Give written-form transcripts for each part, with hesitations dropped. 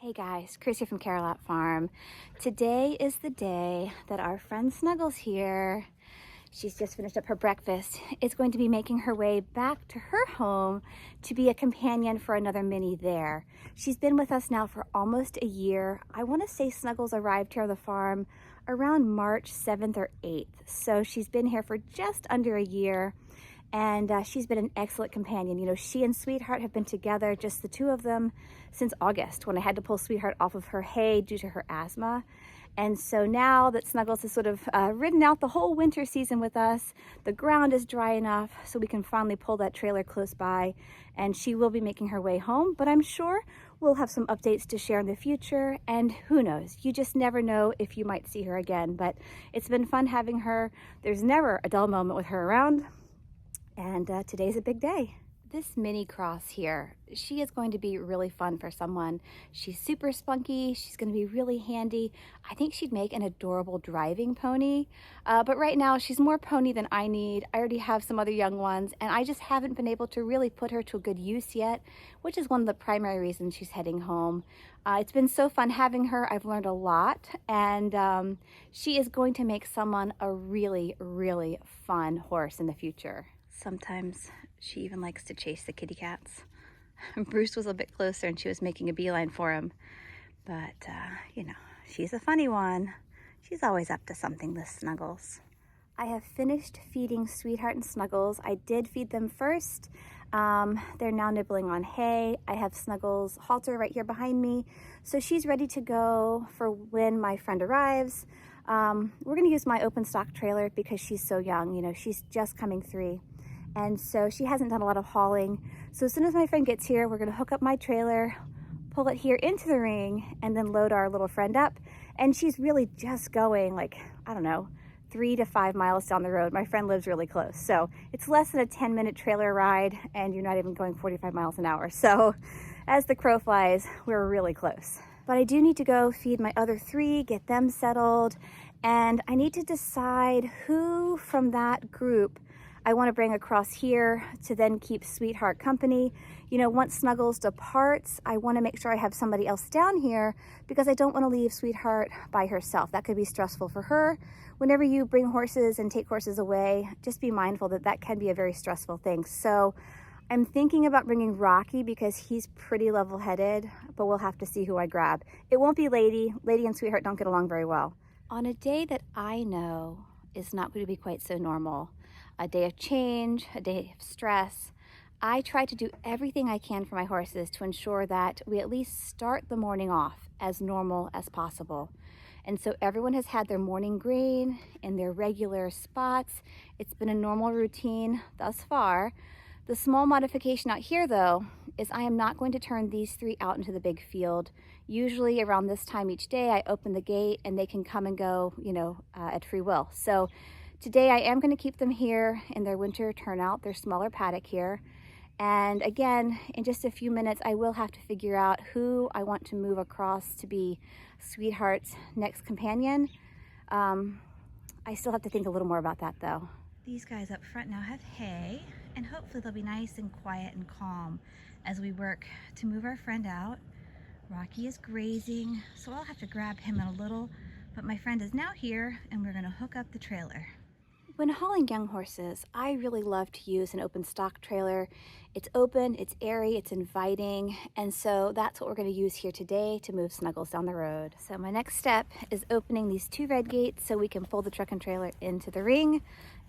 Hey guys, Chris here from Carolot Farm. Today is the day that our friend Snuggles here, she's just finished up her breakfast, is going to be making her way back to her home to be a companion for another mini there. She's been with us now for almost a year. I want to say Snuggles arrived here on the farm around March 7th or 8th. So she's been here for just under a year. And she's been an excellent companion. You know, she and Sweetheart have been together, just the two of them, since August, when I had to pull Sweetheart off of her hay due to her asthma. And so now that Snuggles has sort of ridden out the whole winter season with us, the ground is dry enough so we can finally pull that trailer close by, and she will be making her way home. But I'm sure we'll have some updates to share in the future, and who knows, you just never know if you might see her again. But it's been fun having her. There's never a dull moment with her around. And today's a big day. This mini cross here, she is going to be really fun for someone. She's super spunky. She's going to be really handy. I think she'd make an adorable driving pony. But right now she's more pony than I need. I already have some other young ones and I just haven't been able to really put her to good use yet, which is one of the primary reasons she's heading home. It's been so fun having her. I've learned a lot, and she is going to make someone a really, really fun horse in the future. Sometimes she even likes to chase the kitty cats. Bruce was a bit closer and she was making a beeline for him. But, you know, she's a funny one. She's always up to something, this Snuggles. I have finished feeding Sweetheart and Snuggles. I did feed them first. They're now nibbling on hay. I have Snuggles' halter right here behind me. So she's ready to go for when my friend arrives. We're going to use my open stock trailer because she's so young. You know, she's just coming 3. And so she hasn't done a lot of hauling. So as soon as my friend gets here, we're gonna hook up my trailer, pull it here into the ring, and then load our little friend up. And she's really just going like, I don't know, 3 to 5 miles down the road. My friend lives really close. So it's less than a 10-minute trailer ride and you're not even going 45 miles an hour. So as the crow flies, we're really close. But I do need to go feed my other 3, get them settled. And I need to decide who from that group I want to bring across here to then keep Sweetheart company. You know, once Snuggles departs, I want to make sure I have somebody else down here because I don't want to leave Sweetheart by herself. That could be stressful for her. Whenever you bring horses and take horses away, just be mindful that that can be a very stressful thing. So I'm thinking about bringing Rocky because he's pretty level-headed, but we'll have to see who I grab. It won't be Lady. Lady and Sweetheart don't get along very well. On a day that I know is not going to be quite so normal, a day of change, a day of stress, I try to do everything I can for my horses to ensure that we at least start the morning off as normal as possible. And so everyone has had their morning grain in their regular spots. It's been a normal routine thus far. The small modification out here though is I am not going to turn these 3 out into the big field. Usually around this time each day I open the gate and they can come and go, you know, at free will. So today I am going to keep them here in their winter turnout, their smaller paddock here. And again, in just a few minutes, I will have to figure out who I want to move across to be Sweetheart's next companion. I still have to think a little more about that though. These guys up front now have hay, and hopefully they'll be nice and quiet and calm as we work to move our friend out. Rocky is grazing, so I'll have to grab him in a little, but my friend is now here and we're going to hook up the trailer. When hauling young horses, I really love to use an open stock trailer. It's open, it's airy, it's inviting, and so that's what we're going to use here today to move Snuggles down the road. So my next step is opening these 2 red gates so we can pull the truck and trailer into the ring,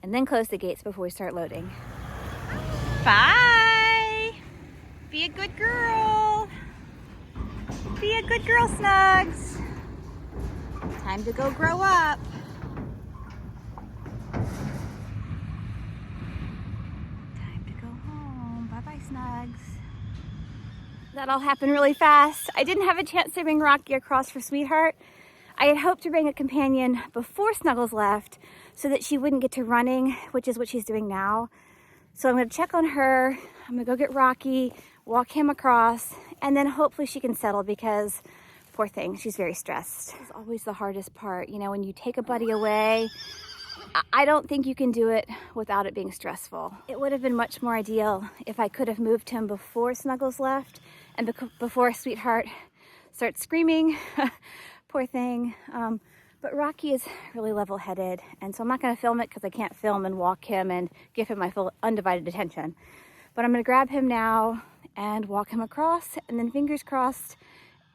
and then close the gates before we start loading. Bye! Be a good girl! Be a good girl, Snugs! Time to go grow up. Snugs. That all happened really fast. I didn't have a chance to bring Rocky across for Sweetheart. I had hoped to bring a companion before Snuggles left so that she wouldn't get to running, which is what she's doing now. So I'm going to check on her. I'm going to go get Rocky, walk him across, and then hopefully she can settle because, poor thing, she's very stressed. It's always the hardest part. You know, when you take a buddy away, I don't think you can do it without it being stressful. It would have been much more ideal if I could have moved him before Snuggles left and before Sweetheart starts screaming. Poor thing. But Rocky is really level-headed, and so I'm not going to film it because I can't film and walk him and give him my full undivided attention. But I'm going to grab him now and walk him across, and then fingers crossed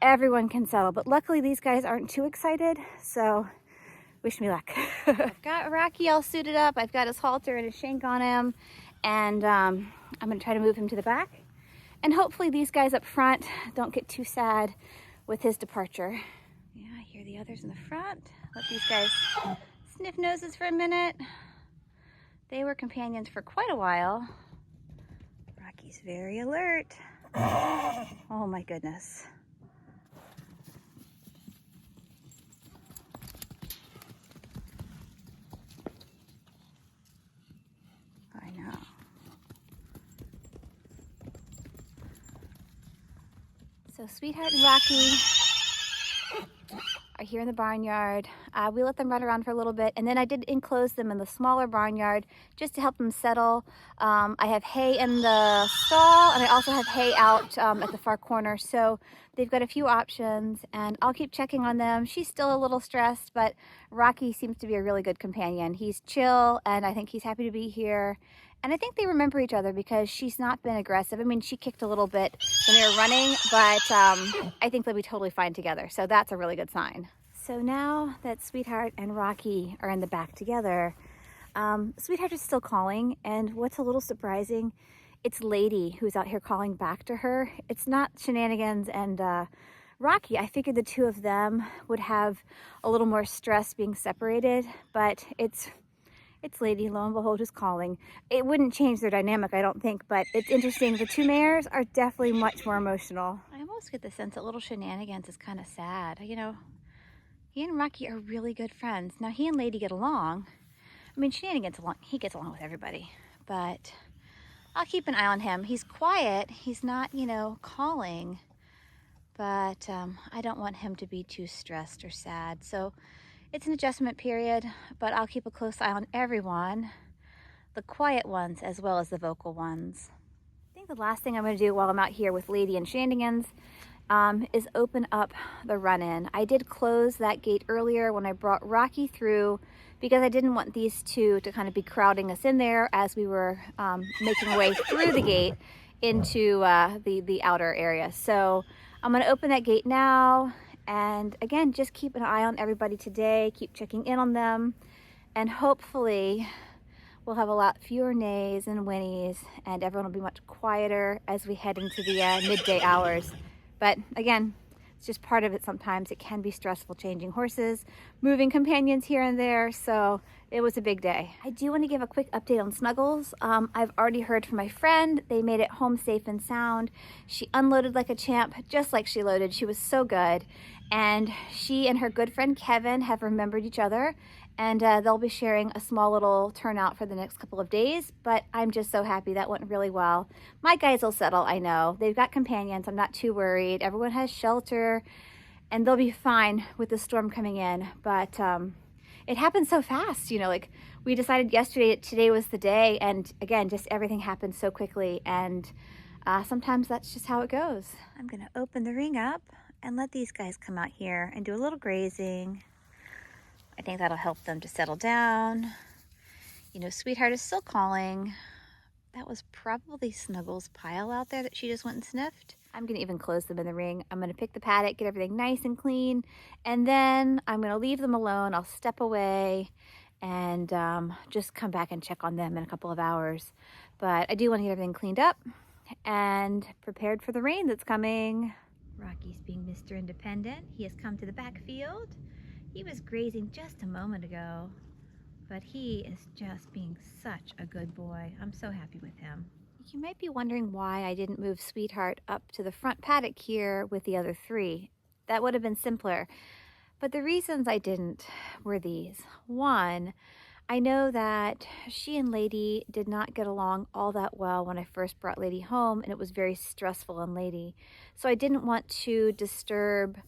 everyone can settle. But luckily these guys aren't too excited, so wish me luck. I've got Rocky all suited up. I've got his halter and his shank on him, and I'm going to try to move him to the back. And hopefully these guys up front don't get too sad with his departure. Yeah, I hear the others in the front. Let these guys sniff noses for a minute. They were companions for quite a while. Rocky's very alert. Oh my goodness. I know. So Sweetheart and Rocky are here in the barnyard. We let them run around for a little bit, and then I did enclose them in the smaller barnyard just to help them settle. I have hay in the stall, and I also have hay out at the far corner, so they've got a few options, and I'll keep checking on them. She's still a little stressed, but Rocky seems to be a really good companion. He's chill, and I think he's happy to be here. And I think they remember each other because she's not been aggressive. I mean, she kicked a little bit when they were running, but I think they'll be totally fine together. So that's a really good sign. So now that Sweetheart and Rocky are in the back together, Sweetheart is still calling. And what's a little surprising, it's Lady who's out here calling back to her. It's not Shenanigans and Rocky. I figured the two of them would have a little more stress being separated, but it's Lady, lo and behold, who's calling. It wouldn't change their dynamic, I don't think, but it's interesting. The two mares are definitely much more emotional. I almost get the sense that little Shenanigans is kind of sad. You know, he and Rocky are really good friends. Now, he and Lady get along. I mean, Shenanigans, he gets along with everybody, but I'll keep an eye on him. He's quiet. He's not, you know, calling, but I don't want him to be too stressed or sad. So it's an adjustment period, but I'll keep a close eye on everyone, the quiet ones as well as the vocal ones. I think the last thing I'm going to do while I'm out here with Lady and Shenanigans is open up the run-in. I did close that gate earlier when I brought Rocky through because I didn't want these two to kind of be crowding us in there as we were making our way through the gate into the outer area. So I'm going to open that gate now. And again, just keep an eye on everybody today, keep checking in on them, and hopefully we'll have a lot fewer nays and whinnies, and everyone will be much quieter as we head into the midday hours. But again, it's just part of it sometimes. It can be stressful changing horses, moving companions here and there, so it was a big day. I do want to give a quick update on Snuggles. I've already heard from my friend. They made it home safe and sound. She unloaded like a champ, just like she loaded. She was so good. And she and her good friend Kevin have remembered each other, and they'll be sharing a small little turnout for the next couple of days, but I'm just so happy that went really well. My guys will settle, I know. They've got companions, I'm not too worried. Everyone has shelter, and they'll be fine with the storm coming in, but it happened so fast, you know, like we decided yesterday that today was the day, and again, just everything happened so quickly, and sometimes that's just how it goes. I'm gonna open the ring up and let these guys come out here and do a little grazing. I think that'll help them to settle down. You know, Sweetheart is still calling. That was probably Snuggles' pile out there that she just went and sniffed. I'm gonna even close them in the ring. I'm gonna pick the paddock, get everything nice and clean, and then I'm gonna leave them alone. I'll step away and just come back and check on them in a couple of hours. But I do wanna get everything cleaned up and prepared for the rain that's coming. Rocky's being Mr. Independent. He has come to the backfield. He was grazing just a moment ago, but he is just being such a good boy. I'm so happy with him. You might be wondering why I didn't move Sweetheart up to the front paddock here with the other three. That would have been simpler. But the reasons I didn't were these. One, I know that she and Lady did not get along all that well when I first brought Lady home, and it was very stressful on Lady. So I didn't want to disturb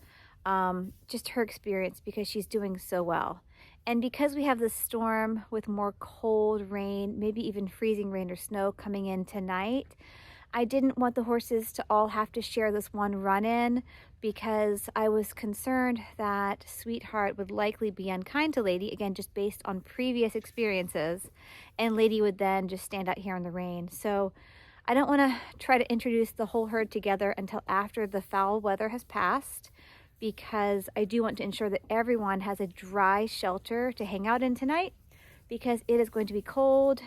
just her experience because she's doing so well. And because we have this storm with more cold rain, maybe even freezing rain or snow coming in tonight, I didn't want the horses to all have to share this one run-in because I was concerned that Sweetheart would likely be unkind to Lady, again, just based on previous experiences, and Lady would then just stand out here in the rain. So I don't want to try to introduce the whole herd together until after the foul weather has passed, because I do want to ensure that everyone has a dry shelter to hang out in tonight, because it is going to be cold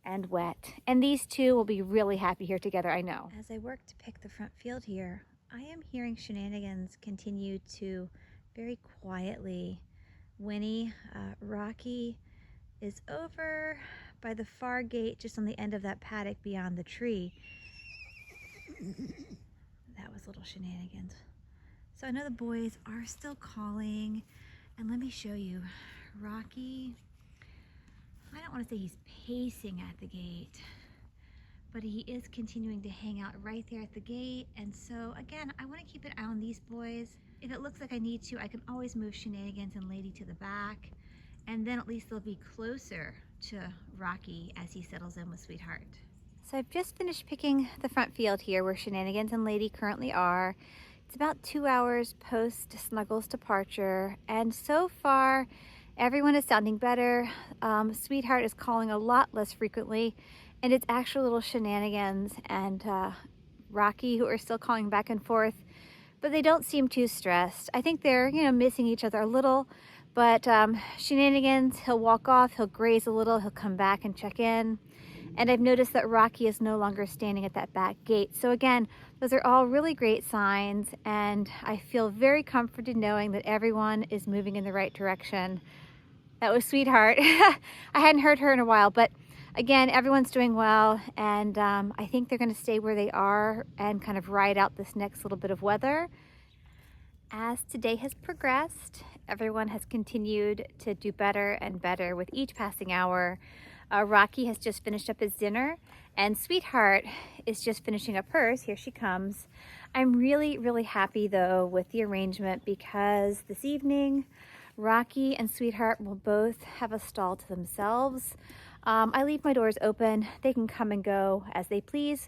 and wet. And these two will be really happy here together, I know. As I work to pick the front field here, I am hearing Shenanigans continue to very quietly whinny. Rocky is over by the far gate, just on the end of that paddock beyond the tree. That was little Shenanigans. So I know the boys are still calling, and let me show you. Rocky, I don't want to say he's pacing at the gate, but he is continuing to hang out right there at the gate. And so again, I want to keep an eye on these boys. If it looks like I need to, I can always move Shenanigans and Lady to the back, and then at least they'll be closer to Rocky as he settles in with Sweetheart. So I've just finished picking the front field here where Shenanigans and Lady currently are. It's about 2 hours post Snuggles' departure, and so far everyone is sounding better. Sweetheart is calling a lot less frequently, and it's actually little Shenanigans and Rocky who are still calling back and forth, but they don't seem too stressed. I think they're, missing each other a little, but Shenanigans, he'll walk off, he'll graze a little, he'll come back and check in. And I've noticed that Rocky is no longer standing at that back gate. So again, those are all really great signs, and I feel very comforted knowing that everyone is moving in the right direction. That was Sweetheart. I hadn't heard her in a while, but again, everyone's doing well, and I think they're gonna stay where they are and kind of ride out this next little bit of weather. As today has progressed, everyone has continued to do better and better with each passing hour. Rocky has just finished up his dinner, and Sweetheart is just finishing up hers. Here she comes. I'm really, really happy though with the arrangement, because this evening Rocky and Sweetheart will both have a stall to themselves. I leave my doors open. They can come and go as they please,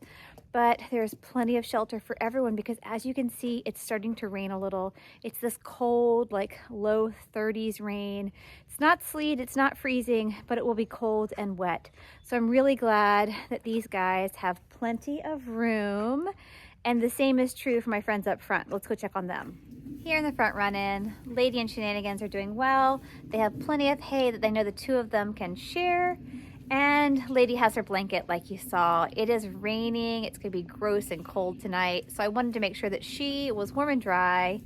but there's plenty of shelter for everyone, because as you can see, it's starting to rain a little. It's this cold, like low 30s rain. It's not sleet, it's not freezing, but it will be cold and wet. So I'm really glad that these guys have plenty of room, and the same is true for my friends up front. Let's go check on them. Here in the front run-in, Lady and Shenanigans are doing well. They have plenty of hay that they know the two of them can share. And Lady has her blanket like you saw. It is raining, it's gonna be gross and cold tonight, so I wanted to make sure that she was warm and dry.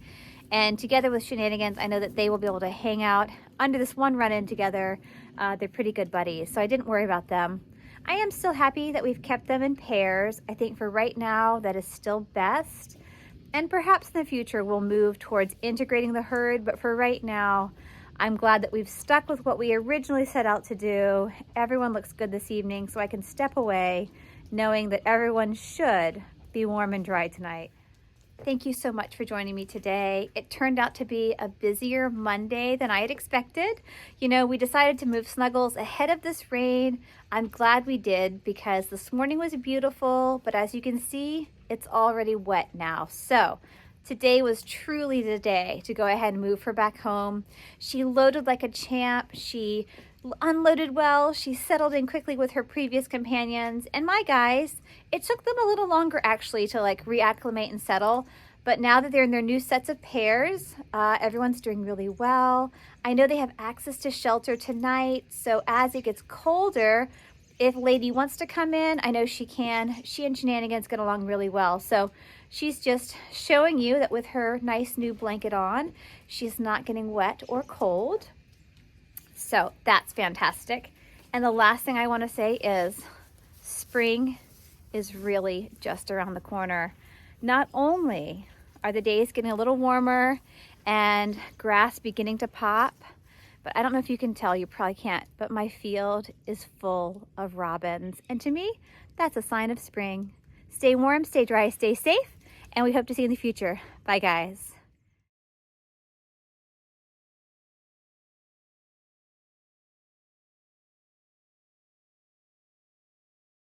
And together with Shenanigans, I know that they will be able to hang out under this one run-in together. They're pretty good buddies, so I didn't worry about them. I am still happy that we've kept them in pairs. I think for right now, that is still best. And perhaps in the future, we'll move towards integrating the herd, but for right now, I'm glad that we've stuck with what we originally set out to do. Everyone looks good this evening, so I can step away knowing that everyone should be warm and dry tonight. Thank you so much for joining me today. It turned out to be a busier Monday than I had expected. We decided to move Snuggles ahead of this rain. I'm glad we did, because this morning was beautiful, but as you can see, it's already wet now. So today was truly the day to go ahead and move her back home. She loaded like a champ. She unloaded well. She settled in quickly with her previous companions. And my guys, it took them a little longer actually to reacclimate and settle. But now that they're in their new sets of pairs, everyone's doing really well. I know they have access to shelter tonight. So as it gets colder, if Lady wants to come in, I know she can. She and Shenanigans get along really well. So she's just showing you that with her nice new blanket on, she's not getting wet or cold. So that's fantastic. And the last thing I want to say is spring is really just around the corner. Not only are the days getting a little warmer and grass beginning to pop, but I don't know if you can tell, you probably can't, but my field is full of robins. And to me, that's a sign of spring. Stay warm, stay dry, stay safe, and we hope to see you in the future. Bye, guys.